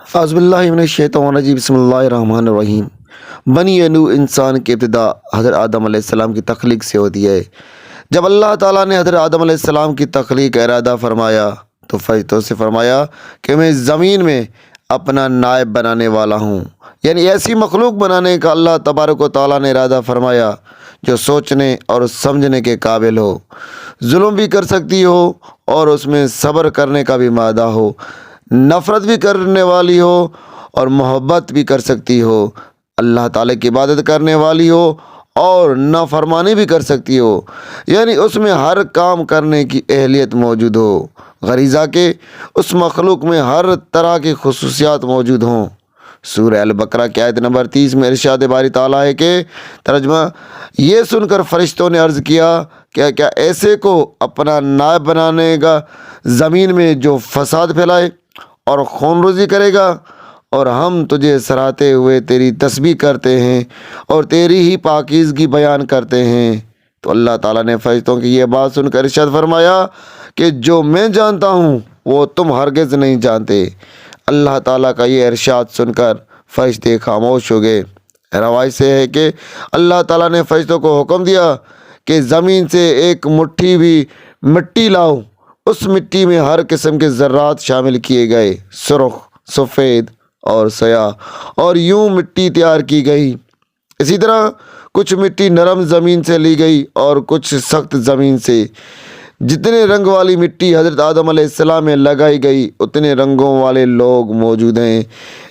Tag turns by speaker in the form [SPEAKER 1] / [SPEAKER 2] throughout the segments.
[SPEAKER 1] اعوذ باللہ من الشیطان الرجیم بسم اللہ الرحمن الرحیم۔ بنی نو انسان کی ابتدا حضرت آدم علیہ السلام کی تخلیق سے ہوتی ہے۔ جب اللہ تعالیٰ نے حضرت آدم علیہ السلام کی تخلیق کا ارادہ فرمایا تو فرشتوں سے فرمایا کہ میں زمین میں اپنا نائب بنانے والا ہوں، یعنی ایسی مخلوق بنانے کا اللہ تبارک و تعالیٰ نے ارادہ فرمایا جو سوچنے اور سمجھنے کے قابل ہو، ظلم بھی کر سکتی ہو اور اس میں صبر کرنے کا بھی مادہ ہو، نفرت بھی کرنے والی ہو اور محبت بھی کر سکتی ہو، اللہ تعالیٰ کی عبادت کرنے والی ہو اور نافرمانی بھی کر سکتی ہو، یعنی اس میں ہر کام کرنے کی اہلیت موجود ہو، غریزہ کے اس مخلوق میں ہر طرح کی خصوصیات موجود ہوں۔ سورہ البقرہ کی آیت نمبر 30 میں ارشاد باری تعالیٰ ہے کہ ترجمہ یہ سن کر فرشتوں نے عرض کیا کہ کیا ایسے کو اپنا نائب بنانے گا زمین میں جو فساد پھیلائے اور خون ریزی کرے گا، اور ہم تجھے سراہتے ہوئے تیری تسبیح کرتے ہیں اور تیری ہی پاکیزگی بیان کرتے ہیں۔ تو اللہ تعالیٰ نے فرشتوں کی یہ بات سن کر ارشاد فرمایا کہ جو میں جانتا ہوں وہ تم ہرگز نہیں جانتے۔ اللہ تعالیٰ کا یہ ارشاد سن کر فرشتے خاموش ہو گئے۔ روایت سے ہے کہ اللہ تعالیٰ نے فرشتوں کو حکم دیا کہ زمین سے ایک مٹھی بھی مٹی لاؤ۔ اس مٹی میں ہر قسم کے ذرات شامل کیے گئے، سرخ، سفید اور سیاہ، اور یوں مٹی تیار کی گئی۔ اسی طرح کچھ مٹی نرم زمین سے لی گئی اور کچھ سخت زمین سے۔ جتنے رنگ والی مٹی حضرت آدم علیہ السلام میں لگائی گئی اتنے رنگوں والے لوگ موجود ہیں۔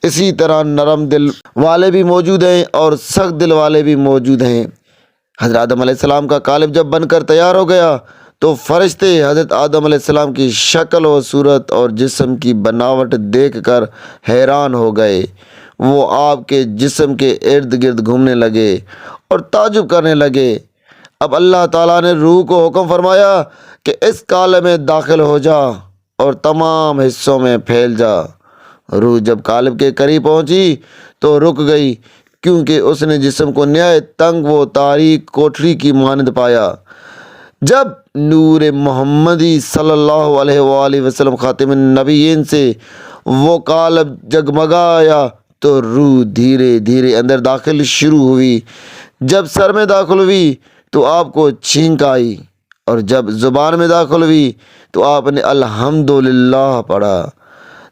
[SPEAKER 1] اسی طرح نرم دل والے بھی موجود ہیں اور سخت دل والے بھی موجود ہیں۔ حضرت آدم علیہ السلام کا قالب جب بن کر تیار ہو گیا تو فرشتے حضرت آدم علیہ السلام کی شکل و صورت اور جسم کی بناوٹ دیکھ کر حیران ہو گئے۔ وہ آپ کے جسم کے ارد گرد گھومنے لگے اور تعجب کرنے لگے۔ اب اللہ تعالیٰ نے روح کو حکم فرمایا کہ اس قالب میں داخل ہو جا اور تمام حصوں میں پھیل جا۔ روح جب قالب کے قریب پہنچی تو رک گئی، کیونکہ اس نے جسم کو نہایت تنگ و تاریک کوٹری کی مانند پایا۔ جب نور محمدی صلی اللہ علیہ وآلہ وسلم خاتم النبیین سے وہ قالب جگمگایا تو روح دھیرے دھیرے اندر داخل شروع ہوئی۔ جب سر میں داخل ہوئی تو آپ کو چھینک آئی، اور جب زبان میں داخل ہوئی تو آپ نے الحمدللہ پڑھا۔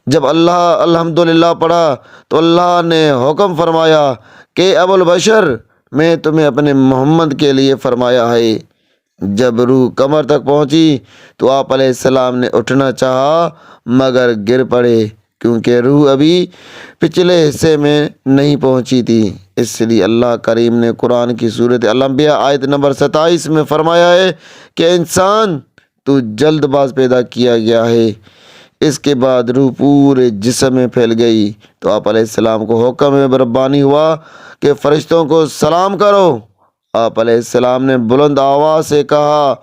[SPEAKER 1] جب الحمدللہ پڑھا تو اللہ نے حکم فرمایا کہ ابو البشر میں تمہیں اپنے محمد کے لیے فرمایا ہے۔ جب روح کمر تک پہنچی تو آپ علیہ السلام نے اٹھنا چاہا مگر گر پڑے، کیونکہ روح ابھی پچھلے حصے میں نہیں پہنچی تھی۔ اس لیے اللہ کریم نے قرآن کی سورۃ الانبیاء آیت نمبر 27 میں فرمایا ہے کہ انسان تو جلد باز پیدا کیا گیا ہے۔ اس کے بعد روح پورے جسم میں پھیل گئی تو آپ علیہ السلام کو حکم ربانی ہوا کہ فرشتوں کو سلام کرو۔ آپ علیہ السلام نے بلند آواز سے کہا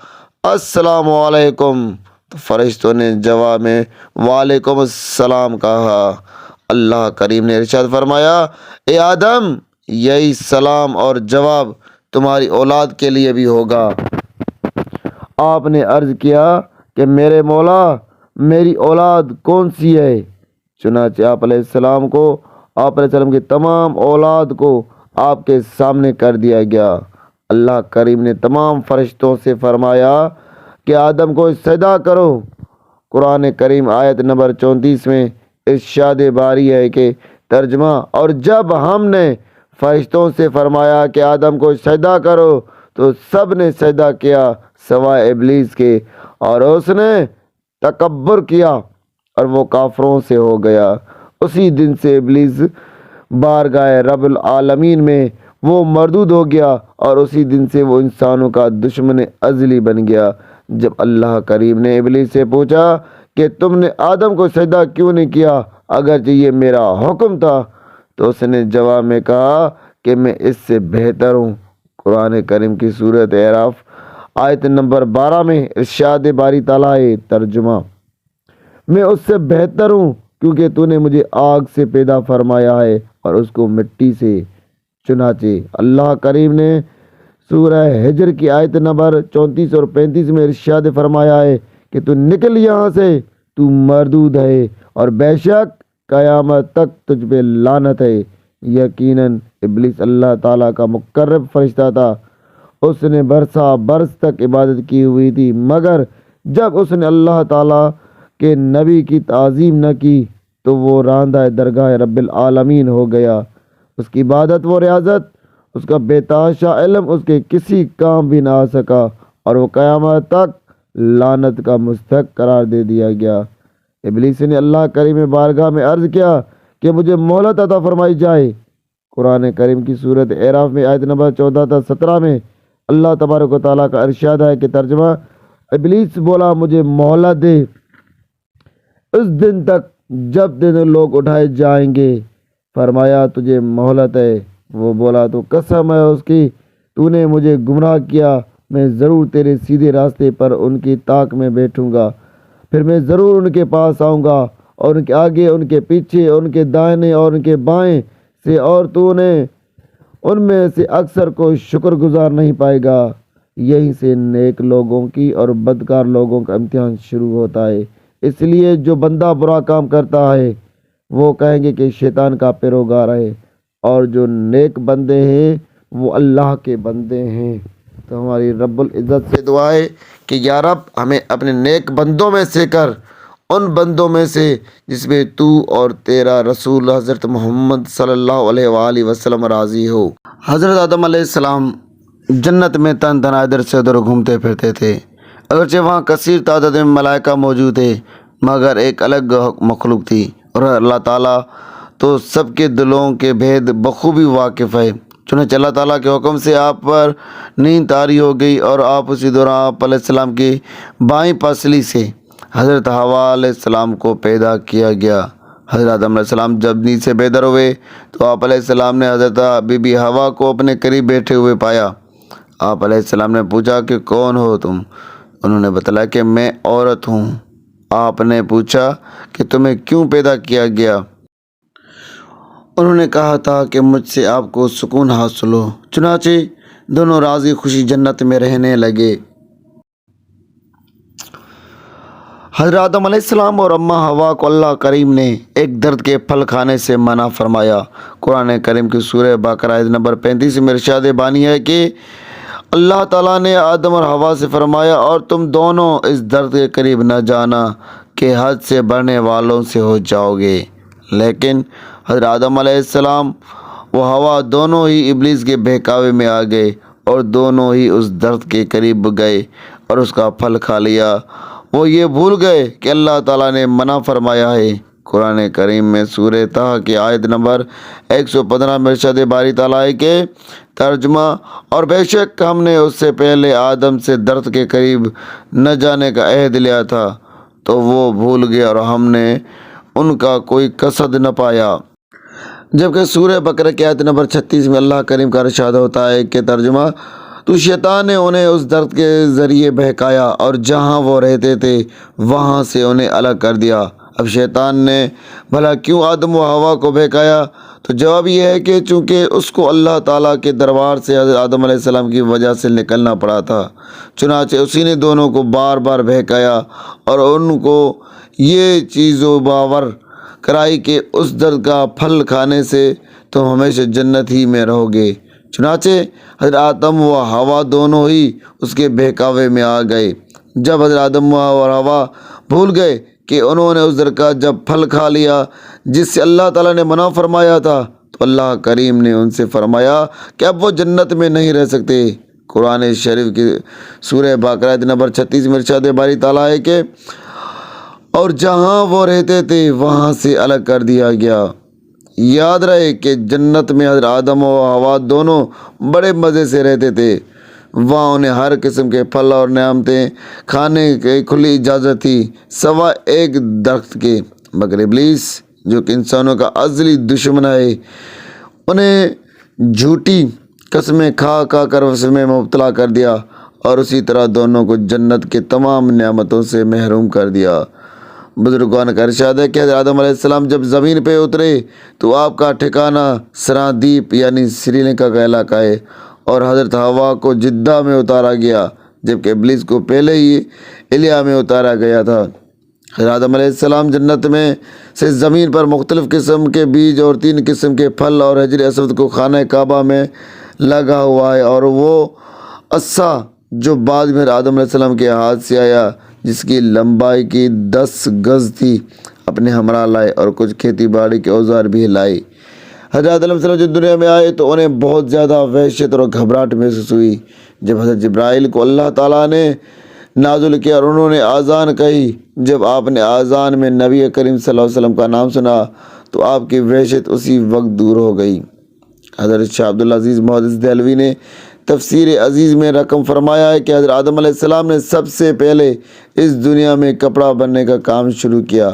[SPEAKER 1] السلام علیکم، تو فرشتوں نے جواب میں وعلیکم السلام کہا۔ اللہ کریم نے ارشاد فرمایا اے آدم، یہی سلام اور جواب تمہاری اولاد کے لیے بھی ہوگا۔ آپ نے عرض کیا کہ میرے مولا، میری اولاد کون سی ہے؟ چنانچہ آپ علیہ السلام کی تمام اولاد کو آپ کے سامنے کر دیا گیا۔ اللہ کریم نے تمام فرشتوں سے فرمایا کہ آدم کو سجدہ کرو۔ قرآن کریم آیت نمبر 34 میں ارشاد باری ہے کہ ترجمہ اور جب ہم نے فرشتوں سے فرمایا کہ آدم کو سجدہ کرو تو سب نے سجدہ کیا سوائے ابلیس کے، اور اس نے تکبر کیا اور وہ کافروں سے ہو گیا۔ اسی دن سے ابلیس بارگاہ رب العالمین میں وہ مردود ہو گیا اور اسی دن سے وہ انسانوں کا دشمن ازلی بن گیا۔ جب اللہ کریم نے ابلیس سے پوچھا کہ تم نے آدم کو سجدہ کیوں نہیں کیا اگرچہ یہ میرا حکم تھا، تو اس نے جواب میں کہا کہ میں اس سے بہتر ہوں۔ قرآن کریم کی سورۃ اعراف آیت نمبر 12 میں ارشاد باری تعالیٰ ہے ترجمہ میں اس سے بہتر ہوں کیونکہ تو نے مجھے آگ سے پیدا فرمایا ہے اور اس کو مٹی سے۔ چنانچہ اللہ کریم نے سورہ ہجر کی آیت نمبر 34 اور 35 میں ارشاد فرمایا ہے کہ تو نکل یہاں سے، تو مردود ہے، اور بے شک قیامت تک تجھ پہ لعنت ہے۔ یقیناً ابلیس اللہ تعالیٰ کا مقرب فرشتہ تھا، اس نے برسا برس تک عبادت کی ہوئی تھی، مگر جب اس نے اللہ تعالیٰ کے نبی کی تعظیم نہ کی تو وہ راندہ درگاہ رب العالمین ہو گیا۔ اس کی عبادت و ریاضت، اس کا بے تحاشا علم اس کے کسی کام بھی نہ آ سکا، اور وہ قیامت تک لعنت کا مستحق قرار دے دیا گیا۔ ابلیس نے اللہ کریم بارگاہ میں عرض کیا کہ مجھے مہلت عطا فرمائی جائے۔ قرآن کریم کی سورۃ اعراف میں آیت نمبر 14 تا 17 میں اللہ تبارک و تعالیٰ کا ارشاد ہے کہ ترجمہ، ابلیس بولا مجھے مہلت دے اس دن تک جب دن لوگ اٹھائے جائیں گے۔ فرمایا تجھے مہلت ہے۔ وہ بولا تو قسم ہے اس کی، تو نے مجھے گمراہ کیا، میں ضرور تیرے سیدھے راستے پر ان کی طاق میں بیٹھوں گا، پھر میں ضرور ان کے پاس آؤں گا، اور ان کے آگے، ان کے پیچھے، ان کے دائنے اور ان کے بائیں سے، اور تو نے ان میں سے اکثر کو شکر گزار نہیں پائے گا۔ یہیں سے نیک لوگوں کی اور بدکار لوگوں کا امتحان شروع ہوتا ہے۔ اس لیے جو بندہ برا کام کرتا ہے وہ کہیں گے کہ شیطان کا پیروکار ہے، اور جو نیک بندے ہیں وہ اللہ کے بندے ہیں۔ تو ہماری رب العزت سے دعا ہے کہ یا رب ہمیں اپنے نیک بندوں میں سے کر، ان بندوں میں سے جس میں تو اور تیرا رسول حضرت محمد صلی اللہ علیہ وآلہ وسلم راضی ہو۔ حضرت آدم علیہ السلام جنت میں تن تنہا ادھر سے ادھر گھومتے پھرتے تھے، اگرچہ وہاں کثیر تعداد میں ملائکہ موجود تھے، مگر ایک الگ مخلوق تھی، اور اللہ تعالیٰ تو سب کے دلوں کے بھید بخوبی واقف ہے۔ چنانچہ اللہ تعالیٰ کے حکم سے آپ پر نیند طاری ہو گئی، اور آپ اسی دوران آپ علیہ السلام کی بائیں پسلی سے حضرت حوا علیہ السلام کو پیدا کیا گیا۔ حضرت آدم علیہ السلام جب نیند سے بیدار ہوئے تو آپ علیہ السلام نے حضرت بی بی حوا کو اپنے قریب بیٹھے ہوئے پایا۔ آپ علیہ السلام نے پوچھا کہ کون ہو تم؟ انہوں نے بتلایا کہ میں عورت ہوں۔ آپ نے پوچھا کہ تمہیں کیوں پیدا کیا گیا؟ انہوں نے کہا تھا کہ مجھ سے آپ کو سکون حاصل ہو۔ چنانچہ دونوں راضی خوشی جنت میں رہنے لگے۔ حضرت آدم علیہ السلام اور اماں حوا کو اللہ کریم نے ایک درد کے پھل کھانے سے منع فرمایا۔ قرآن کریم کی سورہ بقرہ آیت نمبر 35 میں ارشاد بانی ہے کہ اللہ تعالیٰ نے آدم اور حوا سے فرمایا، اور تم دونوں اس درد کے قریب نہ جانا کہ حد سے بڑھنے والوں سے ہو جاؤ گے۔ لیکن حضرت آدم علیہ السلام و حوا دونوں ہی ابلیس کے بہکاوے میں آ گئے، اور دونوں ہی اس درد کے قریب گئے اور اس کا پھل کھا لیا۔ وہ یہ بھول گئے کہ اللہ تعالیٰ نے منع فرمایا ہے۔ قرآن کریم میں سورہ طہ کی آیت نمبر 115 میں ارشاد باری تعالیٰ ہے کہ ترجمہ، اور بے شک ہم نے اس سے پہلے آدم سے درد کے قریب نہ جانے کا عہد لیا تھا، تو وہ بھول گئے اور ہم نے ان کا کوئی قصد نہ پایا۔ جبکہ سورہ بقرہ کی آیت نمبر 36 میں اللہ کریم کا ارشاد ہوتا ہے کہ ترجمہ، تو شیطان نے انہیں اس درد کے ذریعے بہکایا، اور جہاں وہ رہتے تھے وہاں سے انہیں الگ کر دیا۔ اب شیطان نے بھلا کیوں آدم و حوا کو بہکایا؟ تو جواب یہ ہے کہ چونکہ اس کو اللہ تعالیٰ کے دربار سے حضرت آدم علیہ السلام کی وجہ سے نکلنا پڑا تھا، چنانچہ اسی نے دونوں کو بار بار بہکایا اور ان کو یہ چیز و باور کرائی کہ اس درد کا پھل کھانے سے تم ہمیشہ جنت ہی میں رہو گے۔ چنانچہ حضرت آدم و حوا دونوں ہی اس کے بہکاوے میں آ گئے۔ جب حضرت آدم اور حوا بھول گئے کہ انہوں نے اس درد کا جب پھل کھا لیا جس سے اللہ تعالیٰ نے منع فرمایا تھا، تو اللہ کریم نے ان سے فرمایا کہ اب وہ جنت میں نہیں رہ سکتے۔ قرآن شریف کی سورہ بقرہ آیت نمبر 36 میں ارشاد باری تعالیٰ ہے کہ اور جہاں وہ رہتے تھے وہاں سے الگ کر دیا گیا۔ یاد رہے کہ جنت میں حضرت آدم و حوا دونوں بڑے مزے سے رہتے تھے، وہاں انہیں ہر قسم کے پھل اور نعمتیں کھانے کی کھلی اجازت تھی سوا ایک درخت کے، مگر ابلیس جو کہ انسانوں کا ازلی دشمن ہے، انہیں جھوٹی قسمیں کھا کھا کر اس میں مبتلا کر دیا، اور اسی طرح دونوں کو جنت کے تمام نعمتوں سے محروم کر دیا۔ بزرگان کا ارشاد ہے کہ حضرت آدم علیہ السلام جب زمین پہ اترے تو آپ کا ٹھکانہ سرادیپ یعنی سری لنکا کا علاقہ ہے، اور حضرت حوا کو جدہ میں اتارا گیا، جبکہ ابلیس کو پہلے ہی ایلیا میں اتارا گیا تھا۔ حضرت آدم علیہ السلام جنت میں سے زمین پر مختلف قسم کے بیج اور 3 قسم کے پھل اور حجر اسود کو خانہ کعبہ میں لگا ہوا ہے، اور وہ عصا جو بعد میں آدم علیہ السلام کے ہاتھ سے آیا، جس کی لمبائی کی 10 گز تھی، اپنے ہمراہ لائے، اور کچھ کھیتی باڑی کے اوزار بھی لائے۔ حضرت علیہ السلام جب دنیا میں آئے تو انہیں بہت زیادہ وحشت اور گھبراہٹ محسوس ہوئی۔ جب حضرت جبرائیل کو اللہ تعالیٰ نے نازل کیا اور انہوں نے آذان کہی، جب آپ نے آذان میں نبی کریم صلی اللہ علیہ وسلم کا نام سنا تو آپ کی وحشت اسی وقت دور ہو گئی۔ حضرت شاہ عبدالعزیز محدث دہلوی نے تفسیر عزیز میں رقم فرمایا ہے کہ حضرت آدم علیہ السلام نے سب سے پہلے اس دنیا میں کپڑا بننے کا کام شروع کیا۔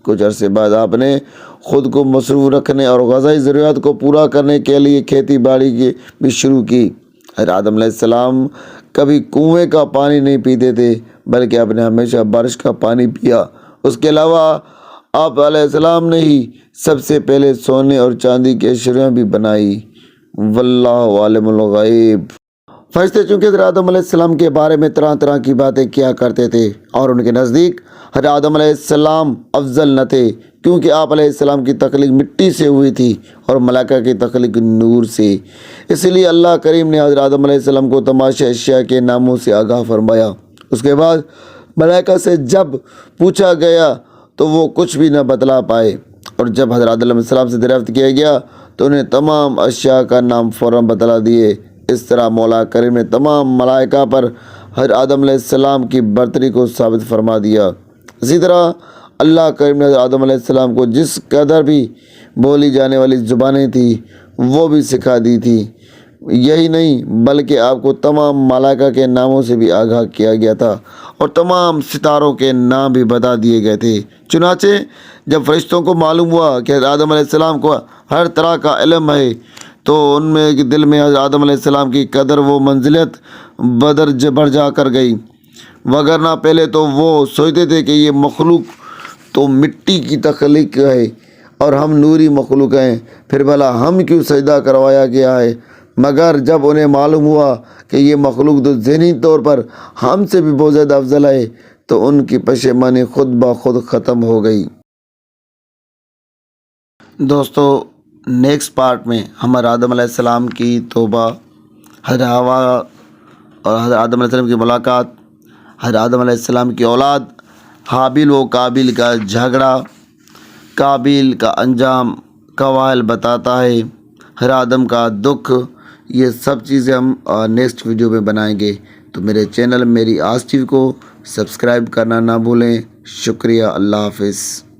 [SPEAKER 1] کچھ عرصے بعد آپ نے خود کو مصروف رکھنے اور غذائی ضروریات کو پورا کرنے کے لیے کھیتی باڑی کی بھی شروع کی۔ حضرت آدم علیہ السلام کبھی کنویں کا پانی نہیں پیتے تھے، بلکہ آپ نے ہمیشہ بارش کا پانی پیا۔ اس کے علاوہ آپ علیہ السلام نے ہی سب سے پہلے سونے اور چاندی کی اشیاء بھی بنائی۔ واللہ عالم الغیب۔ فرشتے چونکہ حضرت آدم علیہ السلام کے بارے میں طرح طرح کی باتیں کیا کرتے تھے، اور ان کے نزدیک حضرت آدم علیہ السلام افضل نہ تھے، کیونکہ آپ علیہ السلام کی تخلیق مٹی سے ہوئی تھی اور ملائکہ کی تخلیق نور سے۔ اس لیے اللہ کریم نے حضرت آدم علیہ السلام کو تماشا اشیاء کے ناموں سے آگاہ فرمایا۔ اس کے بعد ملائکہ سے جب پوچھا گیا تو وہ کچھ بھی نہ بتلا پائے، اور جب حضرت آدم علیہ السلام سے دریافت کیا گیا تو انہیں تمام اشیاء کا نام فوراً بتلا دیے۔ اس طرح مولا کریم نے تمام ملائکہ پر حضرت آدم علیہ السلام کی برتری کو ثابت فرما دیا۔ اسی طرح اللہ کریم نے حضرت آدم علیہ السلام کو جس قدر بھی بولی جانے والی زبانیں تھیں وہ بھی سکھا دی تھی۔ یہی نہیں بلکہ آپ کو تمام ملائکہ کے ناموں سے بھی آگاہ کیا گیا تھا، اور تمام ستاروں کے نام بھی بتا دیے گئے تھے۔ چنانچہ جب فرشتوں کو معلوم ہوا کہ حضرت آدم علیہ السلام کو ہر طرح کا علم ہے تو ان میں دل میں حضرت آدم علیہ السلام کی قدر و منزلت بڑھ جا کر گئی، وگرنہ پہلے تو وہ سوچتے تھے کہ یہ مخلوق تو مٹی کی تخلیق ہے اور ہم نوری مخلوق ہیں، پھر بھلا ہم کیوں سجدہ کروایا گیا ہے۔ مگر جب انہیں معلوم ہوا کہ یہ مخلوق تو ذہنی طور پر ہم سے بھی بہت زیادہ افضل ہے تو ان کی پشیمانی خود بخود ختم ہو گئی۔ دوستو، نیکسٹ پارٹ میں ہم آدم علیہ السلام کی توبہ، حضرت حوا اور حضرت آدم علیہ السلام کی ملاقات، حضرت آدم علیہ السلام کی اولاد، حابیل و قابیل کا جھگڑا، قابیل کا انجام قوائل بتاتا ہے، حضرت آدم کا دکھ، یہ سب چیزیں ہم نیکسٹ ویڈیو میں بنائیں گے۔ تو میرے چینل میری آس ٹی وی کو سبسکرائب کرنا نہ بھولیں۔ شکریہ، اللہ حافظ۔